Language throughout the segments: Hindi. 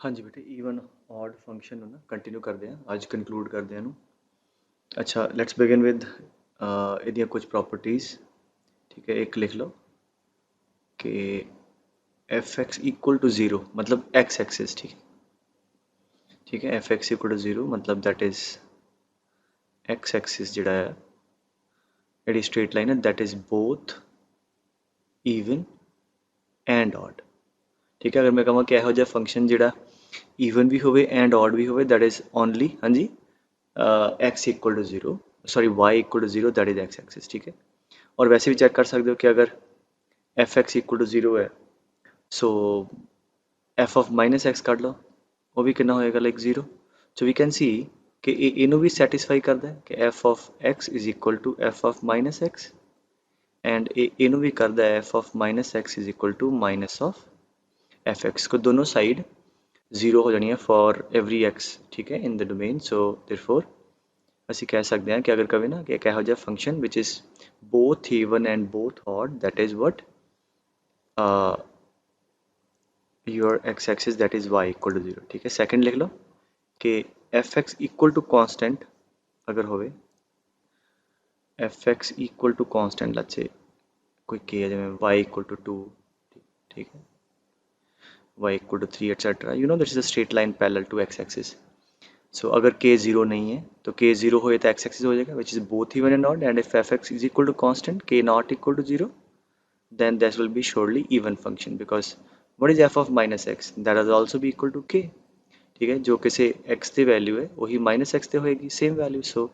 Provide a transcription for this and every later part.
हाँ जी बेटे ਈਵਨ ऑड फंक्शन ਨੂੰ ਨਾ ਕੰਟੀਨਿਊ ਕਰਦੇ ਹਾਂ ਅੱਜ ਕਨਕਲੂਡ ਕਰਦੇ ਹਾਂ ਇਹਨੂੰ ਅੱਛਾ ਲੈਟਸ ਬਿਗਿਨ ਵਿਦ ਇਹਦੀਆਂ ਕੁਝ ਪ੍ਰੋਪਰਟੀਜ਼ ठीक है एक लिख लो कि f x equal to zero मतलब एक्स एक्सिस ठीक है f x equal to zero मतलब दैट इज़ एक्स एक्सिस जिहड़ा है जिहड़ी स्ट्रेट लाइन है that is both even and odd ठीक है अगर मैं कहां कि इहो जिहा फंक्शन जिहड़ा ईवन भी होवे एंड ऑड भी होवे दैट इज़ ओनली हाँ जी x equal to zero sorry y equal to zero that is x axis ठीक है और वैसे भी चेक कर सकते हो कि अगर f x equal to zero है so f of minus x cut लो वो भी कितना होएगा like zero so we can see कि इनू भी सैटिस्फाई करता है कि f of x is equal to f of minus x and इनू भी करता है f of minus x is equal to minus of f x को दोनों साइड ज़ीरो हो जानी है फॉर एवरी एक्स ठीक है in the domain so therefore ਅਸੀਂ कह सकते हैं कि अगर कभी ना कि एक ਇਹੋ ਜਿਹਾ function which is both even and both odd that is what your x axis that is y equal to 0 ठीक है सेकंड लिख लो कि f x equal to constant अगर होवे f x equal to constant let's say कोई के है जिवें y इक्वल टू 2 ठीक है y equal to 3 etcetera you know this is a straight line parallel to x axis so अगर k जीरो नहीं है तो k जीरो हो तो x एक्सिस हो जाएगा which is both even and odd and if f x is equal to constant k not equal to 0 then this will be surely even function because what is f of minus x that is also be equal to k ठीक है जो किसी x की वैल्यू है वही माइनस x ते होएगी same value so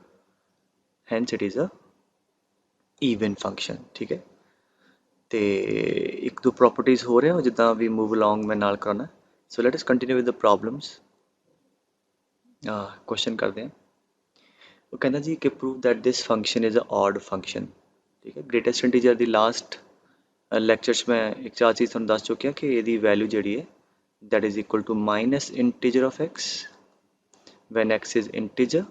hence it is a even function ठीक है ते एक दो प्रॉपर्टीज हो रहे हो जिदा भी मूव अलोंग मैं नाल कराना सो let us continue with the problems question करते हैं वो कहना जी कि prove that this function is a odd function ठीक है ग्रेटेस्ट इंटीजर दी लास्ट ਲੈਕਚਰਸ ਮੈਂ ਇੱਕ ਚਾਰ ਚੀਜ਼ ਤੁਹਾਨੂੰ ਦੱਸ ਚੁੱਕਿਆ ਕਿ ਇਹਦੀ ਵੈਲਿਊ ਜਿਹੜੀ ਹੈ that is equal to minus integer of x when x is integer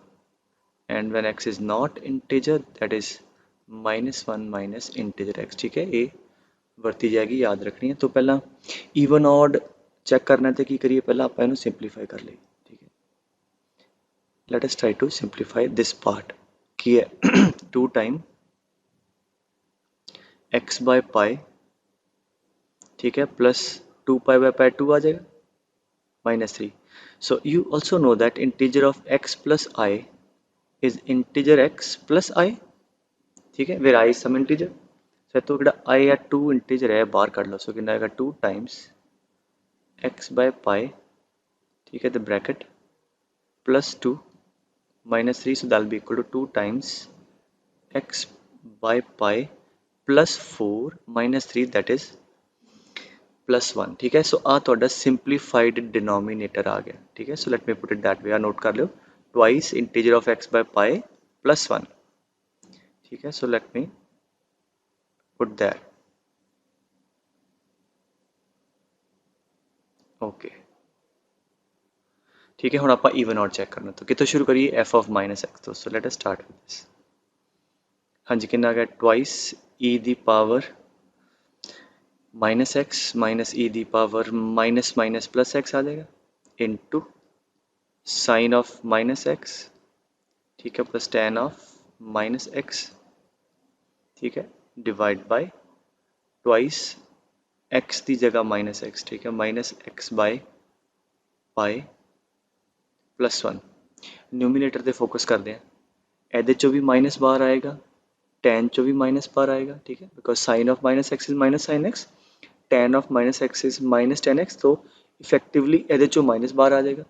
and when x is not integer that is minus 1 minus integer x ठीक है ये ਵਰਤੀ ਜਾਏਗੀ याद रखनी है तो पहला even odd चेक करना तो की करिए पहला आप इन्हें सिंपलीफाई कर लिए ठीक है let us try to simplify this part की है 2 टाइम x by pi ठीक है प्लस 2 पाई बाई पाई 2 आ जाएगा minus 3 so you also know that integer of x plus i is integer x plus i ठीक है where I some integer so तो जो आई है 2 इंटीजर है बाहर कर लो सो कि आएगा 2 टाइम्स x बाय पाई ठीक है the bracket plus 2 minus 3 so that will be equal to 2 times x by pi plus 4 minus 3 that is plus 1 ठीक है सो आ थोड़ा सिंपलीफाइड डिनोमिनेटर आ गया ठीक है so let me put it that way आ नोट कर लो twice integer of x by pi plus 1 ठीक है so let me put that okay ठीक है हुण आपां ईवन ऑड चेक करना तो कितों शुरू करिए एफ ऑफ माइनस एक्स तो so let us start with this हाँ जी कितना आ गया twice e the power minus x minus e the power minus minus plus x आ जाएगा into sine of minus x ठीक है plus ten of minus x ठीक है डिवाइड बाय ट्वाइस एक्स की जगह माइनस एक्स ठीक है minus x bye pi plus 1 numerator पे फोकस करते हैं ਇਹਦੇ चो भी माइनस बाहर आएगा टेन चो भी माइनस बाहर आएगा ठीक है because sign of minus x is minus sine x ten of minus x is minus ten x तो इफेक्टिवली ਇਹਦੇ चो माइनस बाहर आ जाएगा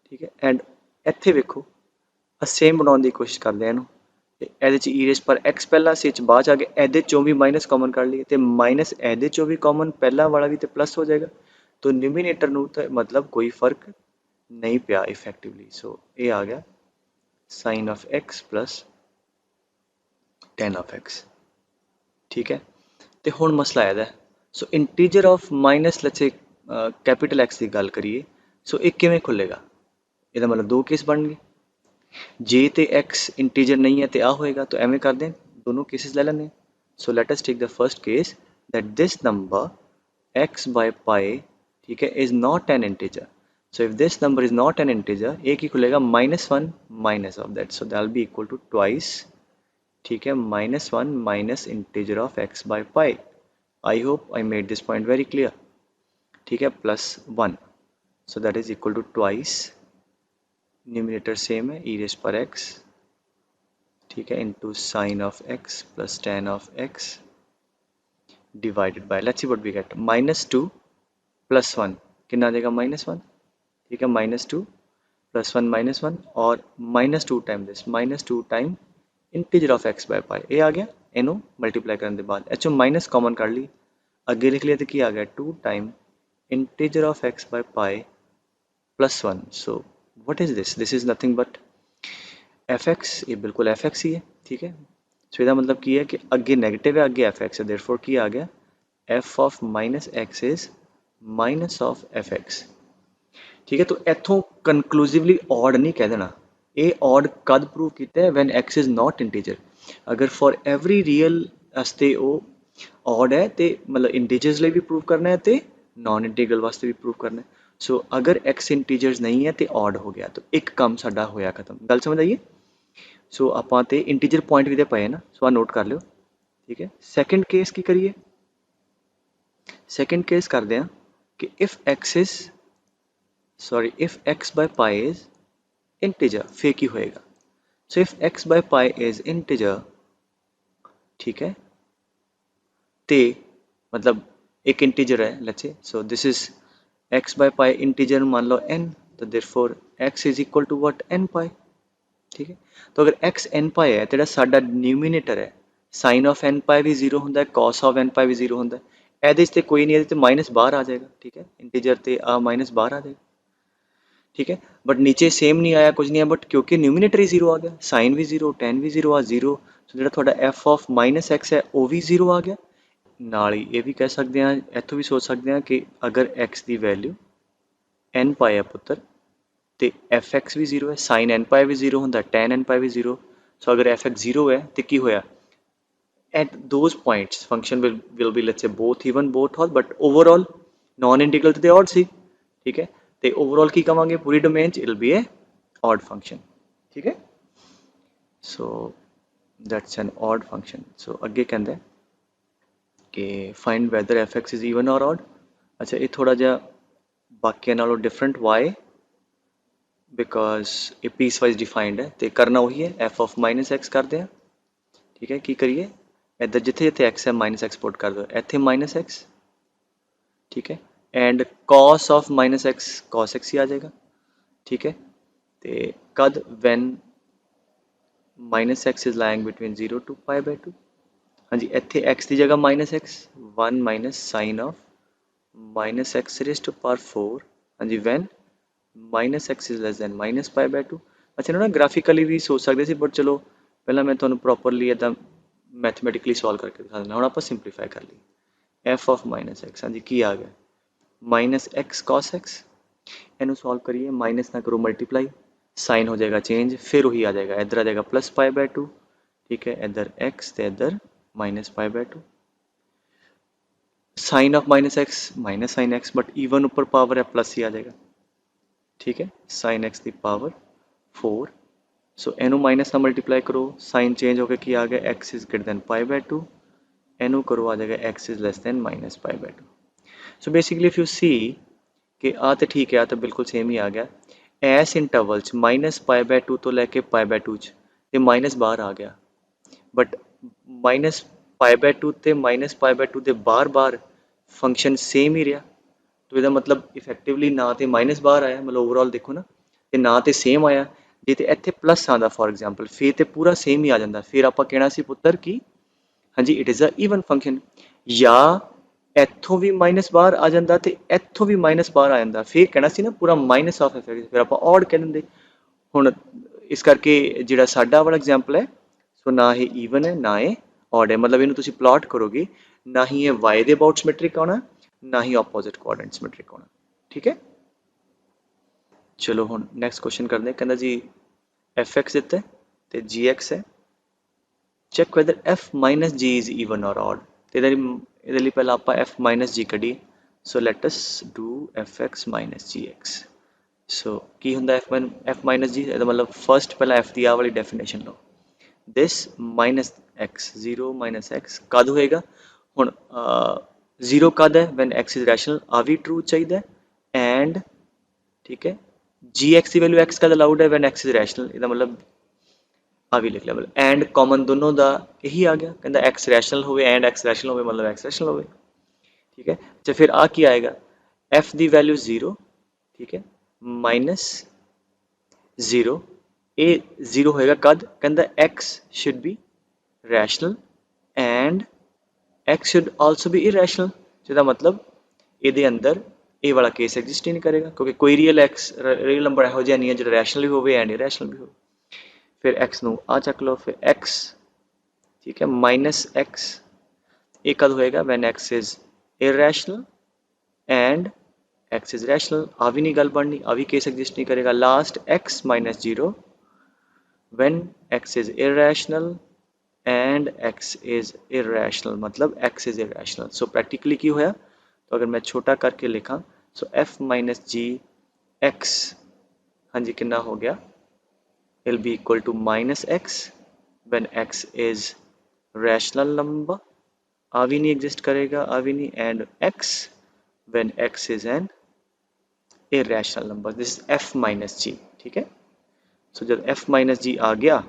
ठीक है एंड ਇੱਥੇ ਵੇਖੋ सेम बनाने की कोशिश करते हैं ਇਹਨੂੰ ਇਹਦੇ ਚ e रेस पर x पहला ਸੀ ਚ ਬਾਅਦ ਆ ਕੇ ਇਹਦੇ ਚੋਂ ਵੀ ਮਾਈਨਸ ਕਾਮਨ ਕੱਢ ਲਈਏ ਤੇ ਮਾਈਨਸ ਇਹਦੇ ਚੋਂ ਵੀ ਕਾਮਨ ਪਹਿਲਾ ਵਾਲਾ ਵੀ ਤੇ ਪਲੱਸ ਹੋ ਜਾਏਗਾ तो न्यूमिनेटर ਨੂੰ ਤਾਂ मतलब कोई फर्क नहीं पिया इफेक्टिवली सो ये आ गया sine of x plus ten of x ठीक है तो हुण मसला आया so integer of minus let's say capital x की गल करिए सो एक किवें खुलेगा ਇਹਦਾ मतलब दो केस बन गए जे ते x इंटीजर नहीं है तो आ होएगा तो एवें कर दें दोनों केसेस ले लेने so let us take the first case that this number x by pi ठीक है is not an integer So if this number is not an integer, a की खुलेगा -1 minus of that, so that will be equal to twice, ठीक है, -1 minus integer of x by pi. I hope I made this point very clear, ठीक है, +1, so that is equal to twice, numerator same है, e raised per x, ठीक है, into sin of x plus tan of x divided by, let's see what we get, -2 plus 1 कितना आ जाएगा, -1, ठीक है, -2 plus 1 -1 और -2 time this, -2 time integer of x by pi, ए आ गया, एनो मल्टीप्लाई करने के बाद एच माइनस कॉमन कर ली, अगे लिख लिया तो क्या आ गया, 2 time integer of x by pi +1. So what is this is nothing but fx, ये बिल्कुल fx ही है, ठीक है, सो इसका मतलब की है कि अगे नेगेटिव है, अगे fx है, देयरफॉर की आ गया f of -x is minus of fx, ठीक है, तो इथों कनक्लूसिवली ऑड नहीं कह देना, ये ऑड कद प्रूव किया है when x is not integer, अगर फॉर एवरी रियल वास्ते वो ऑड है तो मतलब इंटीजर्स लिए भी प्रूव करना है तो नॉन इंटीग्रल वास्ते भी प्रूव करना है, सो अगर x इंटीजर्स नहीं है तो ऑड हो गया, तो एक काम साडा होया खत्म, गल समझ आइए, सो आपां ते इंटीजर पॉइंट भी दे पए ना, सो आ नोट कर लियो, ठीक है। सेकंड केस की करिए, सेकंड केस करते हैं कि if x by pi is integer, फिर की होएगा, so if x by pi is integer, ठीक है, ते मतलब एक इंटीजर है, let's say, so this is x by pi integer मान लो n, तो therefore x is equal to what, n pi, ठीक है, तो अगर x n pi है तो साडा न्यूमिनेटर है sin ऑफ n pi भी 0 होंदा है, cos ऑफ n pi भी 0 होंदा है, ਇਹਦੇ ਤੇ कोई नहीं, ਇਹਦੇ माइनस बाहर आ जाएगा, ठीक है, इंटीजर ते आ माइनस बाहर आ जाएगा, ठीक है, बट नीचे सेम नहीं आया, कुछ नहीं है, बट क्योंकि न्यूमिनेटर ही 0 आ गया, साइन भी 0, tan भी 0 आ 0, सो जो थोड़ा f ऑफ -x है वो भी 0 आ गया, ਨਾਲ ਹੀ ਇਹ ਵੀ ਕਹਿ ਸਕਦੇ ਹਾਂ, ਇੱਥੋਂ ਵੀ ਸੋਚ ਸਕਦੇ ਹਾਂ ਕਿ ਅਗਰ x ਦੀ ਵੈਲਿਊ n ਪਾਈ ਹੈ ਪੁੱਤਰ ਤੇ fx ਵੀ 0 ਹੈ, sin n ਪਾਈ ਵੀ 0 ਹੁੰਦਾ, tan n ਪਾਈ ਵੀ 0, ਸੋ ਅਗਰ fx 0 ਹੈ ਤੇ ਕੀ ਹੋਇਆ, at those points function will be let's say both even both odd, but overall non integral ਤੇ odd ਸੀ, ਠੀਕ ਹੈ, ਤੇ overall ਕੀ ਕਵਾਂਗੇ ਪੂਰੀ ਡੋਮੇਨ ਚ, it will be a odd function, ਠੀਕ ਹੈ, so that's an odd function, so ਅੱਗੇ ਕਹਿੰਦਾ कि find whether fx is even or odd, अच्छा ये थोड़ा जा बाकियां नालों different, why, because ये piece wise defined है, तो करना वही है, f of -x करते हैं, ठीक है, की करिए इधर जिथे जिथे x है -x पुट कर दो, इथे -x, ठीक है, and cos of -x cos x ही आ जाएगा, ठीक है, तो कद when -x is lying between 0 to pi/2, हाँ जी, इतने x की जगह -x, 1 minus sine of -x raised to power 4, हाँ जी, when -x is less than -pi/2, अच्छा ना ग्राफिकली भी सोच सकते सी, बट चलो पहला मैं तुहानू प्रॉपरली इदा मैथमेटिकली सॉल्व करके दिखा देना, हुण आपां सिंपलीफाई कर ली, f ऑफ -x, हाँ जी, की आ गया -x cos x, इनू सॉल्व करिए, माइनस ना करो मल्टीप्लाई, साइन हो जाएगा चेंज, फिर वही आ जाएगा, इधर आ जाएगा +pi/2, ठीक है, इधर x ते इधर -pi/2, sine of -x minus sine x, but even ऊपर पावर है प्लस ही आ जाएगा, ठीक है, साइन x की पावर 4, सो एनू माइनस ना मल्टीप्लाई करो, साइन चेंज होकर की आ गया, x is greater than pi/2, एनू करो आ जाएगा x is less than -pi/2, so basically if you see कि आ तो ठीक है, आ तो बिल्कुल सेम ही आ गया, एस इंटरवल च -pi/2 तो लैके pi/2 च ते माइनस बाहर आ गया, बट -pi/2 ते -pi/2 ਦੇ बार फंक्शन सेम ही रहा, तो इसका मतलब इफेक्टिवली ना तो माइनस बाहर आया, मतलब ओवरऑल देखो ना, ते ना तो सेम आया, जे तो इत्थे प्लस आता फॉर एग्जाम्पल, फिर तो पूरा सेम ही आ जाता, फिर आप कहना सी पुत्र कि हाँ जी it is a even function, या इत्थों भी माइनस बाहर आ जाता तो इत्थों भी माइनस बाहर आ जाता, फिर कहना सी ना पूरा माइनस ऑफ इफेक्ट, फिर आप ऑड कह देंगे, हुण इस करके जिहड़ा साडा वाला एग्जाम्पल है, सो ना ही ईवन है ना ही ऑड है, मतलब इन्हू तुसीं प्लॉट करोगे, ना ही ये वाई दे अबाउट सिमेट्रिक आना, ना ही ऑपोजिट कोऑर्डिनेट सिमेट्रिक आना, ठीक है। चलो हुण नैक्सट क्वेश्चन करते हैं, कहंदा जी एफ एक्स दिता है तो जी एक्स है, check whether f minus g is even और ऑड, तो इहदे पहले आप एफ माइनस जी कढ़िए, so let us do f x minus g x, so ਕੀ ਹੁੰਦਾ f ਮਾਈਨਸ ਜੀ, ਇਹਦਾ ਮਤਲਬ ਫਸਟ ਪਹਿਲਾਂ f ਦੀ ਆਹ ਵਾਲੀ ਡੈਫੀਨੇਸ਼ਨ ਲਓ, this minus x 0 minus x ਕਦ ਹੋਏਗਾ ਹੁਣ 0 ਕਦ ਹੈ when x is rational, ਆ ਵੀ true ਚਾਹੀਦਾ and ਠੀਕ ਹੈ gx ਦੀ ਵੈਲਿਊ x ਕਦ ਅਲਾਉਡ ਹੈ when x is rational, ਇਹਦਾ ਮਤਲਬ ਆ ਵੀ ਲਿਖ ਲਿਆ ਮਤਲਬ and ਕਾਮਨ ਦੋਨੋਂ ਦਾ ਇਹੀ ਆ ਗਿਆ, ਕਹਿੰਦਾ x rational ਹੋਵੇ and x rational ਹੋਵੇ ਮਤਲਬ x rational ਹੋਵੇ, ਠੀਕ ਹੈ। ਤੇ ਫਿਰ ਆ ਕੀ ਆਏਗਾ f ਦੀ ਵੈਲਿਊ 0, ਠੀਕ ਹੈ, ਮਾਈਨਸ 0, ਇਹ 0 ਹੋਏਗਾ ਕਦ, ਕਹਿੰਦਾ x should be rational and x should also be irrational, ਜਿਹਦਾ ਮਤਲਬ ਇਹਦੇ ਅੰਦਰ ਇਹ ਵਾਲਾ ਕੇਸ ਐਗਜ਼ਿਸਟ ਹੀ ਨਹੀਂ ਕਰੇਗਾ ਕਿਉਂਕਿ ਕੋਈ ਰੀਅਲ ਨੰਬਰ ਇਹੋ ਜਿਹਾ ਨਹੀਂ ਹੈ ਜਿਹੜਾ ਰੈਸ਼ਨਲ ਵੀ ਹੋਵੇ ਐਂਡ ਇਰੈਸ਼ਨਲ ਵੀ ਹੋਵੇ। ਫਿਰ x ਨੂੰ ਆ ਚੱਕ ਲਓ, ਫਿਰ x ਠੀਕ ਹੈ ਮਾਈਨਸ x, ਇਹ ਕਦ ਹੋਏਗਾ when x is irrational and x is rational, ਆ ਵੀ ਨਹੀਂ ਗੱਲ ਬਣਨੀ, ਆ ਵੀ ਕੇਸ ਐਗਜ਼ਿਸਟ ਨਹੀਂ ਕਰੇਗਾ। Last x minus 0 when x is irrational and x is irrational, मतलब x is irrational। so practically ਕੀ ਹੋਇਆ, तो अगर मैं छोटा करके लिखा so f minus g x, हाँ जी कितना हो गया, will be equal to minus x when x is rational number, आ भी नहीं exist करेगा, आ भी नहीं, and x when x is an irrational number, this is f minus g, ठीक है। so जब f minus g आ गया,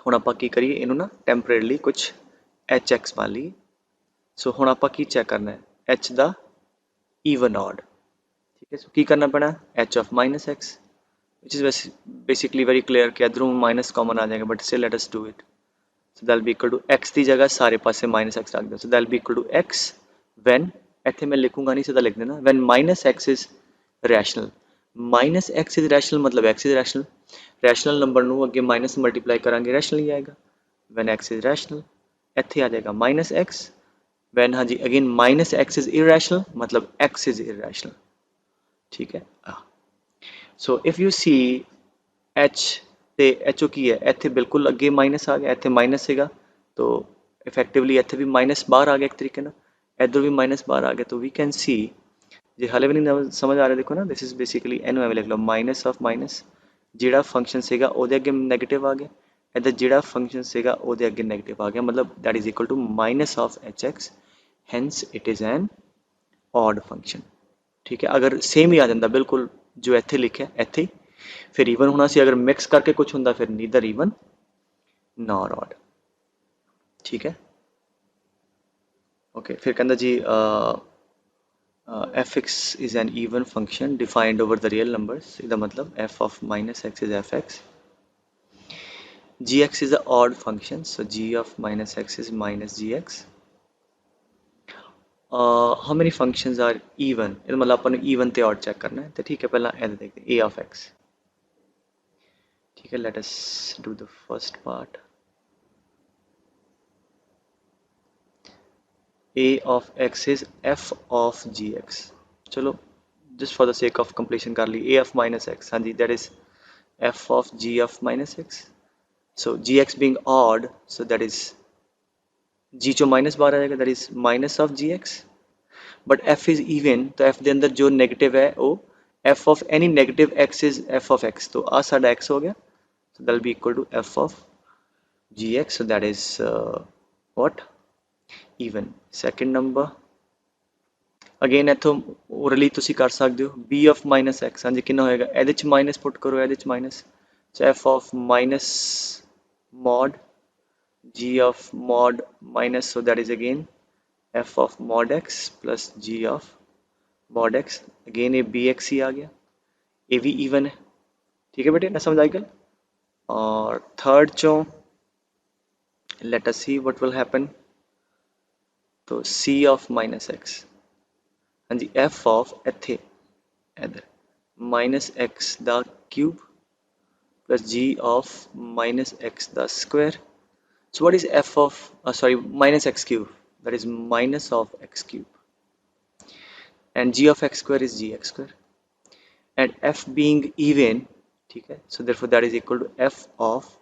ਹੁਣ ਆਪਾਂ ਕੀ ਕਰੀਏ, ਇਹਨੂੰ ਨਾ ਟੈਂਪਰੇਰੀਲੀ ਕੁਝ hx ਮੰਨ ਲਈਏ। ਸੋ ਹੁਣ ਆਪਾਂ ਕੀ ਚੈੱਕ ਕਰਨਾ ਹੈ, h ਦਾ ਈਵਨ ਆਡ, ਠੀਕ ਹੈ। ਸੋ ਕੀ ਕਰਨਾ ਪੈਣਾ, h of minus x, which is basically very clear ਕਿ ਇਧਰੋਂ ਮਾਈਨਸ ਕਾਮਨ ਆ ਜਾਏਗਾ, but still let us do it। so that will be equal to x ਦੀ ਜਗ੍ਹਾ ਸਾਰੇ ਪਾਸੇ ਮਾਈਨਸ x ਰੱਖ ਦਿਓ, so that will be equal to x when, ਇੱਥੇ ਮੈਂ ਲਿਖੂੰਗਾ ਨਹੀਂ, ਸਿੱਧਾ ਲਿਖ ਦੇਣਾ when minus x is rational, minus x is rational मतलब x is rational, rational number ਨੂੰ ਅੱਗੇ ਮਾਈਨਸ ਮਲਟੀਪਲਾਈ ਕਰਾਂਗੇ ਰੈਸ਼ਨਲ ਹੀ ਆਏਗਾ, ਵੈਨ ਐਕਸ ਇਜ਼ ਰੈਸ਼ਨਲ ਇੱਥੇ ਆ ਜਾਏਗਾ ਮਾਈਨਸ ਐਕਸ, ਵੈਨ ਹਾਂਜੀ again minus x is irrational मतलब एक्स इज इरैशनल, ठीक है। So if you see h ਤੇ एच ओ की है, ਇੱਥੇ ਬਿਲਕੁਲ ਅੱਗੇ ਮਾਈਨਸ ਆ ਗਿਆ, ਇੱਥੇ ਮਾਈਨਸ ਸੀਗਾ तो ਇਫੈਕਟਿਵਲੀ ਇੱਥੇ ਵੀ ਮਾਈਨਸ ਬਾਹਰ ਆ ਗਿਆ ਇੱਕ ਤਰੀਕੇ ਨਾਲ, ਇੱਧਰ ਵੀ ਮਾਈਨਸ ਬਾਹਰ ਆ ਗਿਆ, तो वी कैन सी ਜੇ ਹਾਲੇ ਵੀ ਨਹੀਂ ਸਮਝ ਆ ਰਿਹਾ ਦੇਖੋ ਨਾ, ਦਿਸ ਇਜ਼ ਬੇਸਿਕਲੀ ਇਹਨੂੰ ਐਵੇਂ ਲਿਖ ਲਓ ਮਾਈਨਸ ਆਫ ਮਾਈਨਸ, ਜਿਹੜਾ ਫੰਕਸ਼ਨ ਸੀਗਾ ਉਹਦੇ ਅੱਗੇ ਨੈਗੇਟਿਵ ਆ ਗਿਆ, ਇੱਧਰ ਜਿਹੜਾ ਫੰਕਸ਼ਨ ਸੀਗਾ ਉਹਦੇ ਅੱਗੇ ਨੈਗੇਟਿਵ ਆ ਗਿਆ, ਮਤਲਬ that is equal to minus of h x, hence it is an odd function, ठीक है। अगर सेम ही आ जाता बिल्कुल जो इत्थे लिखा इत्थे, फिर ईवन होना सी, अगर मिक्स करके कुछ होंदा फिर नीदर ईवन नॉर ऑड, ठीक है। ओके फिर कहंदा जी fx is an even function defined over the real numbers, इसका मतलब f of minus x is fx, gx is an odd function, so g of minus x is minus gx, how many functions are even, इसका मतलब अपन even ते odd चेक करना है, तो ठीक है पहला ऐसे देखते हैं a of x, ठीक है। let us do the first part, a of x is f of gx, चलो just for the sake of completion कर ली, a of minus x, हाँ जी that is f of g of minus x, so gx being odd so that is g चो माइनस बाहर आ जाएगा, that is minus of gx, but f is even तो f दे अंदर जो नेगेटिव है वो f of any negative x is f of x, तो आ साडा x हो गया, so that will be equal to f of gx, so that is what even। second number again इथों ओरली तुसी कर सकते हो b of minus x, हाँ जी कितना होएगा, ਇਹਦੇ ਚ माइनस पुट करो, ਇਹਦੇ ਚ minus, so f of minus mod g of mod minus, so that is again f of mod x plus g of mod x, again ये bx ही आ गया, ये भी even है, ठीक है बेटे ना समझ आई गल। और थर्ड चो let us see what will happen, तो c of minus x, हाँ जी f of ਇੱਥੇ इधर minus x the cube plus g of minus x the square, so what is f of sorry minus x cube, that is minus of x cube, and g of x square is gx square, and f being even, ठीक है, so therefore that is equal to f of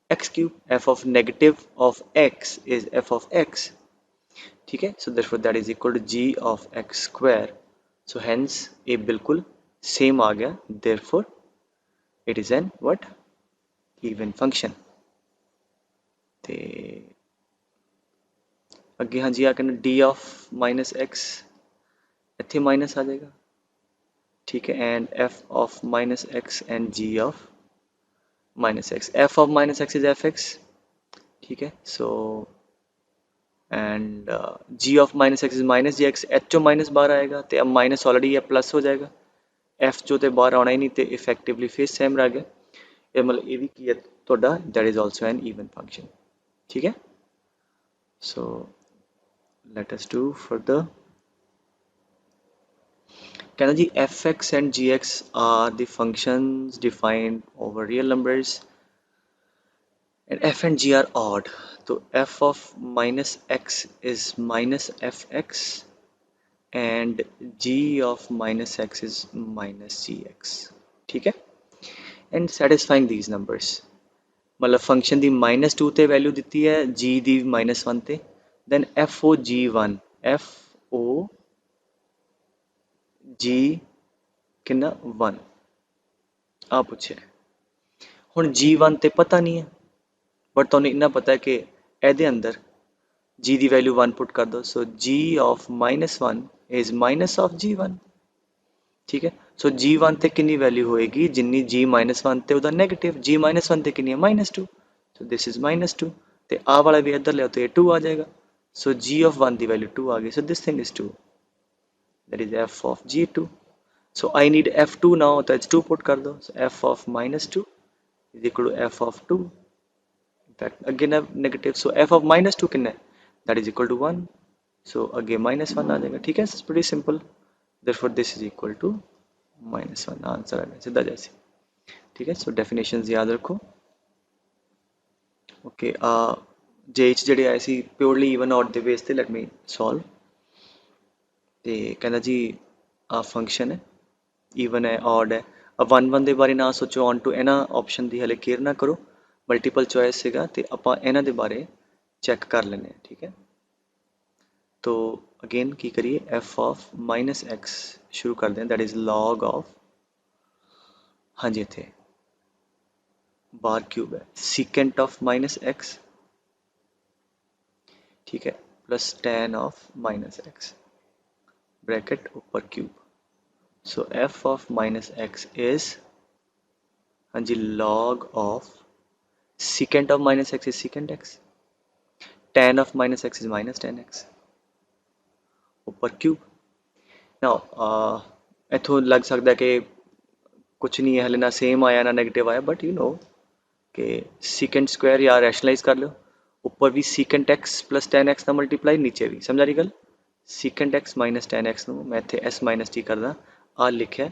x cube, f of negative of x is f of x, ठीक है, so therefore that is equal to g of x square, so hence ये बिल्कुल सेम आ गया, therefore it is an what even function। ਤੇ ਅੱਗੇ ਹਾਂਜੀ ਆ ਕਹਿੰਦੇ d of minus x ਇੱਥੇ ਮਾਈਨਸ ਆ ਜਾਏਗਾ, ठीक है, and f of minus x and g of minus x, f of minus x is fx, ठीक है, so and g of minus x is minus gx, h चो माइनस बाहर आएगा तो अब माइनस ऑलरेडी है प्लस हो जाएगा, f चो तो बाहर आना ही नहीं तो इफेक्टिवली फिर सेम रह गया, ये मतलब ये भी की है थोड़ा, that is also an even function, ठीक है। So let us do further, कहना जी fx and gx are the functions defined over real numbers and f and g are odd, तो f of minus x is minus fx and g of minus x is minus gx, ठीक है, and satisfying these numbers, मतलब फंक्शन दी -2 ते वैल्यू दी है, g दी -1 ते, then FOG1 FOG किन्ना 1 आ पूछे, हुण G1 ते पता नहीं है बट तुहानू इन्ना पता है कि एदे अंदर g दी वैल्यू 1 पुट कर दो, सो g of -1 is minus of G1, ठीक है, सो G1 ते किन्नी वैल्यू होएगी जिन्नी G -1 ते उदा नेगेटिव, G -1 ते किन्नी है -2, so this is -2, ते आ वाला भी इधर ले तो ये 2 आ जाएगा, so g of 1 the value 2 आ गई, so this thing is 2, that is f of g2, so I need f2 now, तो h2 पुट कर दो, so f of -2 is equal to f of 2, in fact again negative, so f of -2 कितना है, that is equal to 1, so again -1 आ जाएगा, ठीक है, it's pretty simple, therefore this is equal to -1, answer आ गया सीधा जैसे, ठीक है। सो डेफिनेशंस याद रखो, ओके, जे ਜਿਹੜੇ ਆਏ ਸੀ ਪਿਓਰਲੀ ਈਵਨ ਆਡ ਦੇ ਬੇਸ ਤੇ, ਲੈਟ ਮੀ ਸੋਲਵ, ਤੇ ਕਹਿੰਦਾ ਜੀ ਆ ਫੰਕਸ਼ਨ ਹੈ, ਈਵਨ ਹੈ, ਆਡ ਹੈ, अब 1 ਦੇ ਬਾਰੇ ਨਾ ਸੋਚੋ, ਔਨ ਟੂ ਇਹਨਾਂ ਆਪਸ਼ਨ ਦੀ ਹਲੇ ਕੇਅਰ ਨਾ ਕਰੋ, ਮਲਟੀਪਲ ਚੋਇਸ ਸੀਗਾ ਤੇ ਆਪਾਂ ਇਹਨਾਂ ਦੇ ਬਾਰੇ ਚੈੱਕ ਕਰ ਲੈਂਦੇ ਹਾਂ, ਠੀਕ ਹੈ। तो अगेन की करिए, f ऑफ -x शुरू कर दें, दैट इज log ऑफ, हाँ जी इतने बार क्यूब है, सीकेंट ऑफ -x, ठीक है, plus tan of -x bracket ऊपर cube, so f of -x is, हाँ जी, log of secant of -x is secant x, tan of -x is -tan x ऊपर क्यूब। नाउ इथों लग सकता है कि कुछ नहीं है हले, ना सेम आया ना नेगेटिव आया, बट यू नो कि सीकेंट स्क्वायर या रैशनलाइज कर लो, ऊपर भी secant x plus tan x ना मल्टीप्लाई, नीचे भी, समझा रही गल, secant x minus tan x नूं मैं इत्थे s माइनस टी करदा, आ लिखिया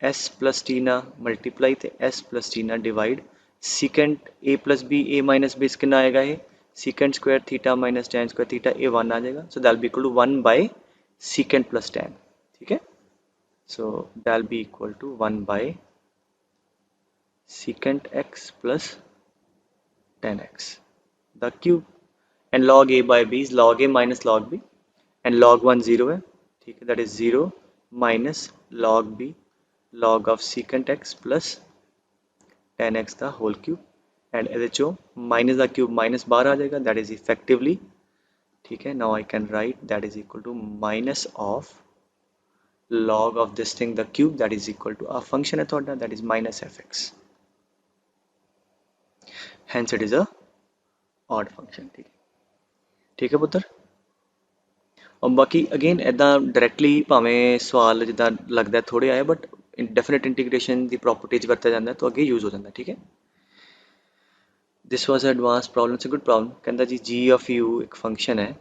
s प्लस टी ना मल्टीप्लाई ते s प्लस टी ना divide, secant a plus b a minus बेस कितना आएगा, ये secant square theta minus tan square theta, ये 1 आ जाएगा, so that be equal to 1 by secant plus tan, ठीक है, so that'll be equal to 1 by secant x plus tan x the cube, and log a by b is log a minus log b, and log 1 0 है, ठीक है, that is 0 minus log b log of secant x plus tan x the whole cube, and ਇਹਦੇ ਚੋਂ minus the cube minus बाहर आ जाएगा, that is effectively, ठीक है, now I can write that is equal to minus of log of this thing the cube, that is equal to a function है थोड़ा, that is minus fx, hence it is a odd function, ठीक है पुत्र। और बाकी अगेन इदा डायरैक्टली भावें सवाल जिदा लगता है थोड़े आए, बट डेफिनेट इंटीग्रेशन की प्रॉपर्टीज वरत्या जाता है तो अगे यूज हो जाता है, ठीक है। This was advance problem, it's a good problem, कहता जी g ऑफ u एक फंक्शन है,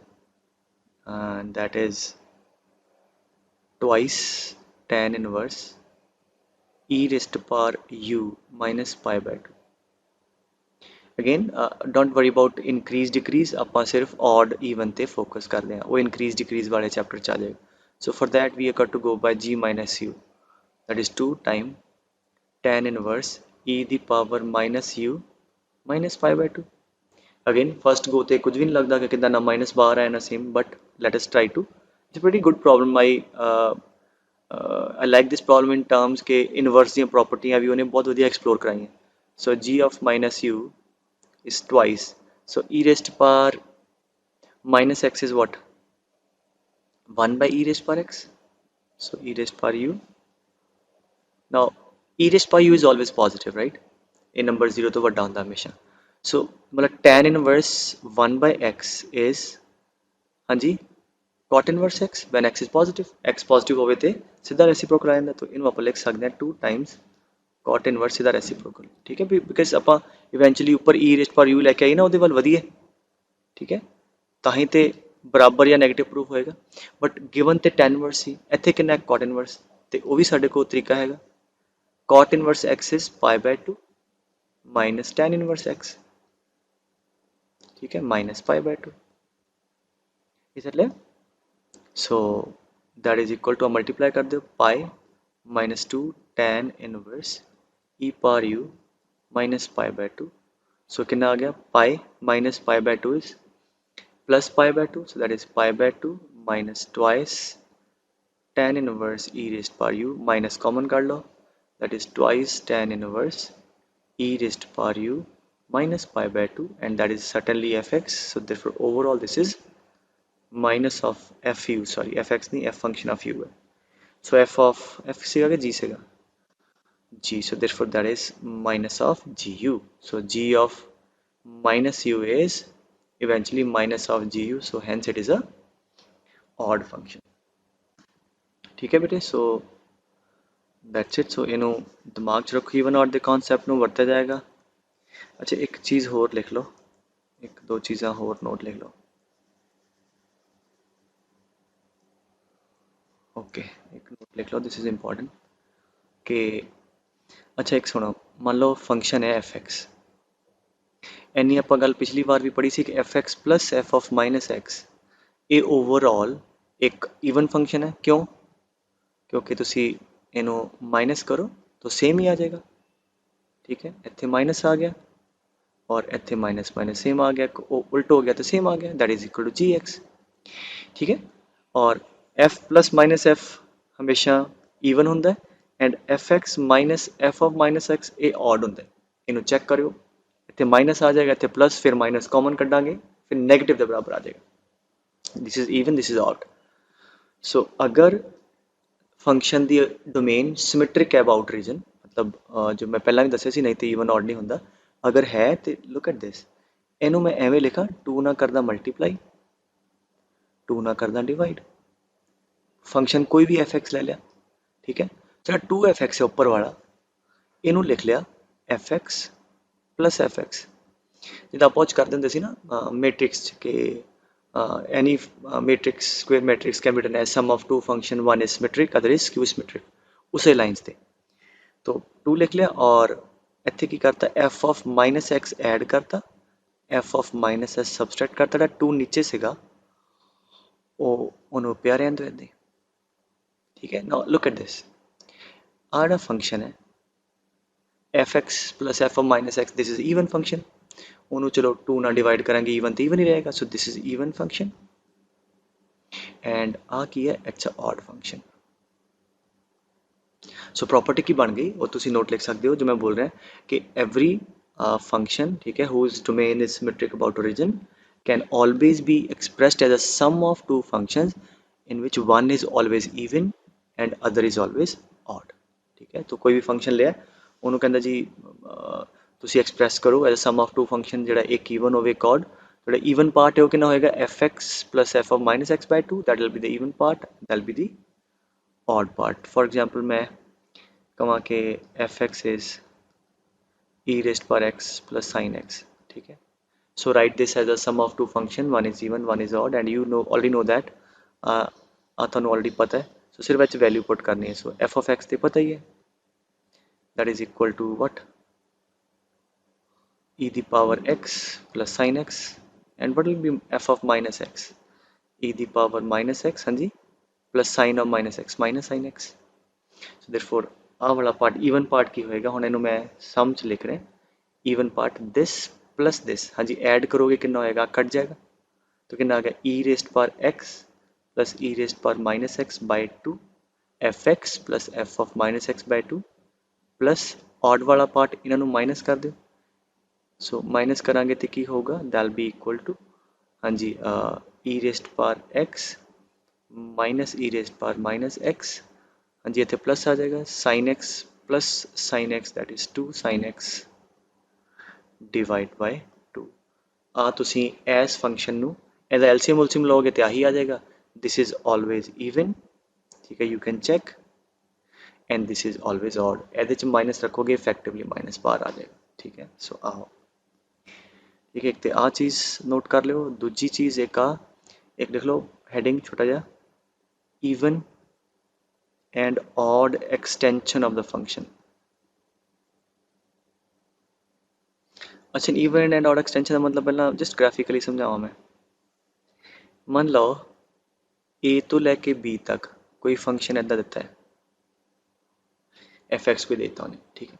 that is twice tan inverse e raised to power u minus pi by 2, again don't worry about increase decrease, आप सिर्फ ऑड ईवन ते फोकस कर रहे हैं, वो इंक्रीज डिक्रीज वाले चैप्टर च आ जाएगा, so for that we are to go by g minus u, that is 2 time tan inverse e the power minus u minus pi by 2, again first go ते कुछ भी नहीं लगता कि कितना ना माइनस बाहर है ना same, but let us try to, it's pretty good problem, I I like this problem in terms के इनवर्स ਦੀਆਂ ਪ੍ਰੋਪਰਟੀਆਂ ਵੀ ਉਹਨੇ ਬਹੁਤ ਵਧੀਆ ਐਕਸਪਲੋਰ ਕਰਾਈਆਂ so g of minus u is twice so e raised power minus x is what 1 by e raised power x so e raised power u now e raised power u is always positive right ਇਹ ਨੰਬਰ 0 ਤੋਂ ਵੱਡਾ ਹੁੰਦਾ ਹਮੇਸ਼ਾ so ਮਤਲਬ tan inverse 1 by x is ਹਾਂਜੀ cot inverse x when x is positive x positive ਹੋਵੇ ਤੇ ਸਿੱਧਾ ਰੈਸੀਪ੍ਰੋਕਲ ਆ ਜਾਂਦਾ ਤਾਂ ਇਹਨੂੰ ਆਪਾਂ ਲਿਖ ਸਕਦੇ ਹਾਂ 2 times cot inverse ਸਿੱਧਾ ਰੈਸੀਪ੍ਰੋਕਲ ਠੀਕ ਹੈ ਬਿਕਾਜ਼ ਆਪਾਂ ਇਵੈਂਚੁਅਲੀ ਉੱਪਰ e raised power u ਲੈ ਕੇ ਆਈ ਨਾ ਉਹਦੇ ਵੱਲ ਵਧੀਏ ਠੀਕ ਹੈ ਤਾਂ ਹੀ ਤੇ ਬਰਾਬਰ ਜਾਂ ਨੈਗੇਟਿਵ ਪ੍ਰੂਫ ਹੋਏਗਾ ਬਟ ਗਿਵਨ ਤੇ tan inverse ਸੀ ਇੱਥੇ ਕਿੰਨਾ cot inverse ਤੇ ਉਹ ਵੀ ਸਾਡੇ ਕੋਲ ਤਰੀਕਾ ਹੈਗਾ cot inverse x is pi by 2 minus tan inverse x ठीक है minus pi by 2 is it so that is equal to multiply कर दो pi minus 2 tan inverse e power u minus pi by 2 so कितना आ गया pi minus pi by 2 is plus pi by 2 so that is pi by 2 minus twice tan inverse e raised power u minus common कर लो that is twice tan inverse e raised power u minus pi by 2 and that is certainly fx so therefore overall this is minus of fu sorry fx नहीं f function of u है so f of f से आगे g से g so therefore that is minus of gu so g of minus u is eventually minus of gu so hence it is a odd function ठीक है बेटे so that's it so इन्हों दिमाग च रखो even odd the concept ਨੂੰ ਵਰਤਿਆ ਜਾਏਗਾ अच्छा एक चीज़ होर लिख लो एक दो चीज़ा होर नोट लिख लो ओके एक नोट लिख लो दिस इज इम्पोर्टेंट कि अच्छा एक सुनो मान लो फंक्शन है एफ एक्स इन्नी आप गल पिछली बार भी पढ़ी सी कि f x plus f of minus x ये ओवरऑल एक ईवन फंक्शन है क्यों क्योंकि तुसी इनू माइनस करो तो सेम ही आ जाएगा ठीक है इतने माइनस आ गया और इतने माइनस माइनस सेम आ गया उल्ट हो गया तो सेम आ गया that is equal to g x ठीक है और f प्लस माइनस एफ हमेशा ईवन होंगे and f x minus f of minus x ये ऑड होंगे इनू चेक करो इतने माइनस आ जाएगा इतने प्लस फिर माइनस कॉमन कटांगे फिर नेगेटिव के बराबर आ जाएगा this is even this is odd so अगर फंक्शन दी डोमेन सिमेट्रिक है अबाउट रीजन मतलब जो मैं पहला भी दसिया सी नहीं तो ईवन ऑड नहीं होंदा अगर है तो लुक एट दिस इनू मैं एवें लिखा 2 ना करदा मल्टीप्लाई 2 ना करदा डिवाइड फंक्शन कोई भी एफ एक्स ले लिया ठीक है चलो 2 एफ एक्स है ऊपर वाला इनू लिख लिया f x plus f x जिदा आप कर देंगे सी ना मैट्रिक्स के any matrix square matrix can be written as sum of two function one is symmetric other is skew symmetric उसे लाइंस थे तो 2 लिख लिया और इतने की करता f of minus x add करता f of minus x subtract करता 2 नीचे सेगा वो पिया रहने दो इदां ठीक है नाउ लुक एट दिस आड़ा फंक्शन है f x plus f of minus x this is even function उन्होंने चलो 2 ना डिवाइड करेंगे ईवन तो ईवन ही रहेगा so this is even function and आ की है it's a odd function so property की बन गई और तुसी नोट लिख सकते हो जो मैं बोल रहा है कि एवरी फंक्शन ठीक है whose domain is symmetric about origin can always be expressed as a sum of two functions in which one is always even and other is always odd ठीक है तो कोई भी फंक्शन लिया उन्होंने कहता जी तुसी एक्सप्रेस करो as sum of two function जो एक ईवन हो एक ऑड जो ईवन पार्ट है वो कितना होएगा f x plus f of minus x by 2 that will be the even part that will be the odd part for example मैं कहवा के f x is e raised power x plus sine x ठीक है so write this as a sum of two function one is even one is odd and you know already know that थानू ऑलरेडी पता है सो सिर्फ वैल्यू पुट करनी है सो एफ ऑफ एक्स तो पता ही है that is equal to what e the power x plus sine x and what will be f of minus x e the power minus x हाँ जी plus sine of minus sine x so therefore आ वाला पार्ट ईवन पार्ट की होएगा हुण इहनूं मैं सम च लिख रहा even part this plus this हाँ जी ऐड करोगे कितना होएगा कट जाएगा तो कितना आ गया e raised power x plus e raised power minus x by 2 f x plus f of minus x by 2 plus odd वाला पार्ट इन्हों माइनस कर दो। सो माइनस करांगे तो की होगा, दैल बी इक्वल टू हाँ जी ई रेस्ट पावर एक्स माइनस ई रेस्ट पावर माइनस एक्स, हाँ जी इतने प्लस आ जाएगा sine x plus sine x that is 2 sine x divide by 2। आ तुसी एस फंक्शन नू एदा एलसीएम उलसीएम लोगे तो आही आ जाएगा, दिस इज ऑलवेज इवन, ठीक है, you can check, and this is always odd, एदे च माइनस रखोगे इफेक्टिवली माइनस बाहर आ जाएगा, ठीक है। सो आओ ठीक है, एक तो आ चीज़ नोट कर लो, दूजी चीज़ एक लिख लो हेडिंग छोटा जा, even and odd extension of the function। अच्छा इवन एंड ऑड एक्सटेंशन का मतलब पहला जस्ट ग्राफिकली समझावा मैं। मान लो ए तो लेके बी तक कोई फंक्शन ऐसा देता है, एफ एक्स कोई देता उन्हें, ठीक है,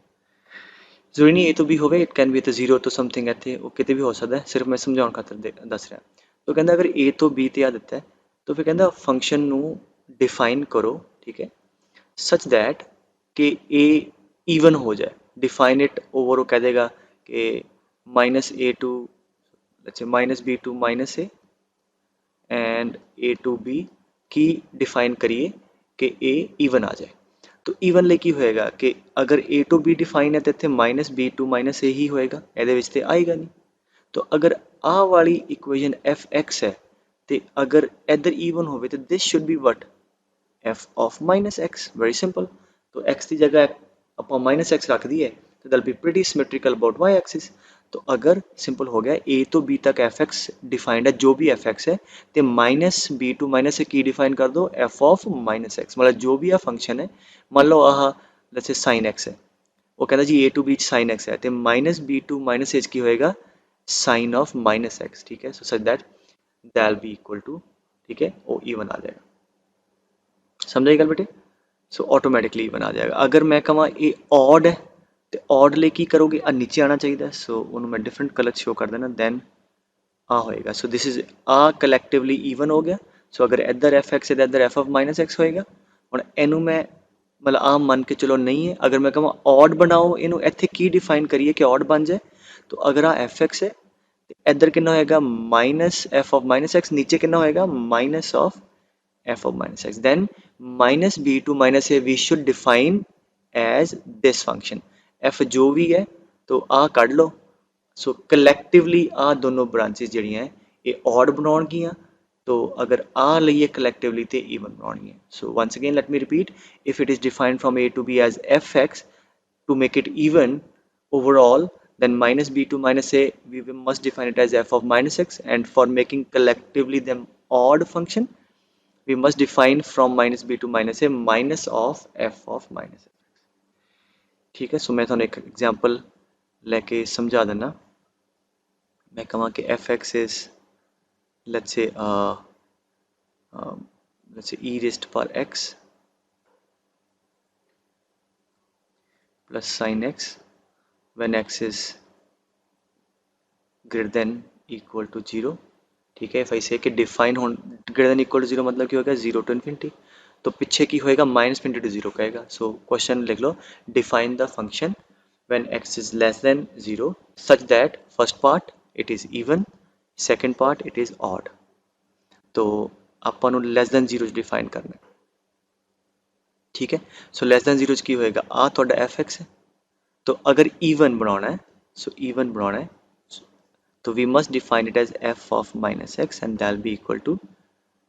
जरूरी नहीं ए तो बी होवे, इट कैन बी तो जीरो तो समथिंग इतने वो कितने भी हो सकता है, सिर्फ मैं समझाने खातर दस रहा। तो कहता अगर ए तो बी ते आ देता है तो फिर कहता फंक्शन नू डिफाइन करो, ठीक है, सच दैट कि ए इवन हो जाए, डिफाइन इट ओवर, वो कह देगा कि माइनस ए टू अच्छा minus b to minus a and a to b की डिफाइन करिए कि ए इवन आ जाए। तो इवन ले की होएगा कि अगर ए टू बी डिफाइन है तो इतने माइनस बी टू माइनस ए ही होएगा, ਇਹਦੇ ਵਿੱਚ ਤੇ ਆਏਗਾ नहीं। तो अगर आ वाली इक्वेशन एफ एक्स है तो अगर इधर इवन होवे तो this should be what f of minus x, very simple. तो एक्स की जगह आप माइनस एक्स रख दिए तो that'll be pretty symmetrical about y axis. तो अगर सिंपल हो गया ए तो बी तक एफ एक्स डिफाइंड है, जो भी एफ एक्स है तो माइनस बी टू माइनस से की डिफाइन कर दो एफ ऑफ माइनस एक्स, मतलब जो भी आ फंक्शन है, मान लो आह जैसे साइन एक्स है, वो कहता g a to b sine x है तो minus b to minus h की होएगा साइन ऑफ माइनस एक्स, ठीक है। So such that that'll be equal to, ठीक है, वो इवन आ जाएगा, समझाई गल बेटे। सो ऑटोमेटिकली इवन आ जाएगा। अगर मैं कहा ये ऑड है तो ऑड ले की करोगे नीचे आना चाहिए, सो उन्होंने मैं डिफरेंट कलर शो कर देना, दैन आ होएगा। सो दिस इज आ कलैक्टिवली इवन हो गया। सो अगर इधर एफ एक्स है इधर एफ ऑफ माइनस एक्स होएगा। और इनू मैं मतलब आ मन के चलो नहीं है, अगर मैं कहा ऑड बनाओ इनू इत्थे की डिफाइन करिए कि ऑड बन जाए, तो अगर आ एफ एक्स है इधर कितना होएगा minus f of minus x, नीचे कितना होएगा minus of f of minus x, then minus b to minus a we should define as this function। f जो भी है तो आ कढ़ लो। सो कलैक्टिवली आ दोनों ब्रांचेस जड़ियां हैं ये ऑड बनाउणगियां, तो अगर आ लईए कलैक्टिवली तो इवन बनाउणगियां। So once again let me repeat, if it is defined from a to b as fx to make it even overall, then minus b to minus a we must define it as f of minus x, and for making collectively them odd function we must define from minus b to minus a minus of f of minus f, ठीक है। सो मैं थोड़ा एक एग्जांपल लेके समझा देना। मैं कहा कि f x is let's say e raised power x plus sin x when x is greater than equal to 0, ठीक है। वैसे कि डिफाइन हो ग्रेटर देन इक्वल टू 0 मतलब क्या होगा 0 टू इन्फिनिटी, तो पीछे की होएगा माइनस इन्फिनिटी टू 0 कहेगा। सो क्वेश्चन लिख लो, define the function when x is less than 0 such that first part it is even, second part it is odd. तो ਆਪਾਂ ਨੂੰ ਲੈਸ ਦੈਨ 0 डिफाइन करना है, ठीक है। सो लेस देन 0 की होएगा आ ਤੁਹਾਡਾ fx है, तो अगर इवन बनाना है, सो इवन बनाना है तो we must define it as f of minus x and that'll be equal to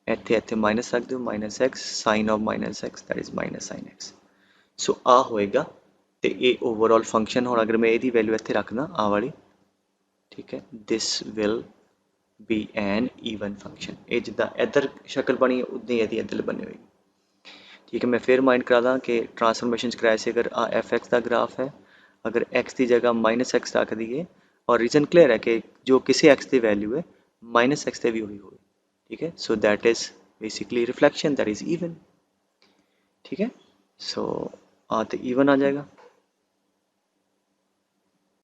ਇੱਥੇ ਇੱਥੇ माइनस रख दो minus x sine of minus x that is minus sine x. So आ होएगा तो ये ओवरऑल फंक्शन हो, अगर मैं यदी वैल्यू ਇੱਥੇ रखना आ वाली, ठीक है, this will be an even function. ये जिदा इधर शक्ल बनी उदा ही यदि इधर बनी हुई, ठीक है। मैं फिर माइंड करा दा कि ट्रांसफॉर्मेशन कराए से अगर आ एफ एक्स का ग्राफ है, अगर एक्स की जगह माइनस एक्स रख दिए, और रीजन क्लियर है कि जो किसी एक्स की वैल्यू है माइनस एक्स से भी हुई होगी, ठीक है। So that is basically reflection that is even, ठीक है। सो आ तो इवन आ जाएगा।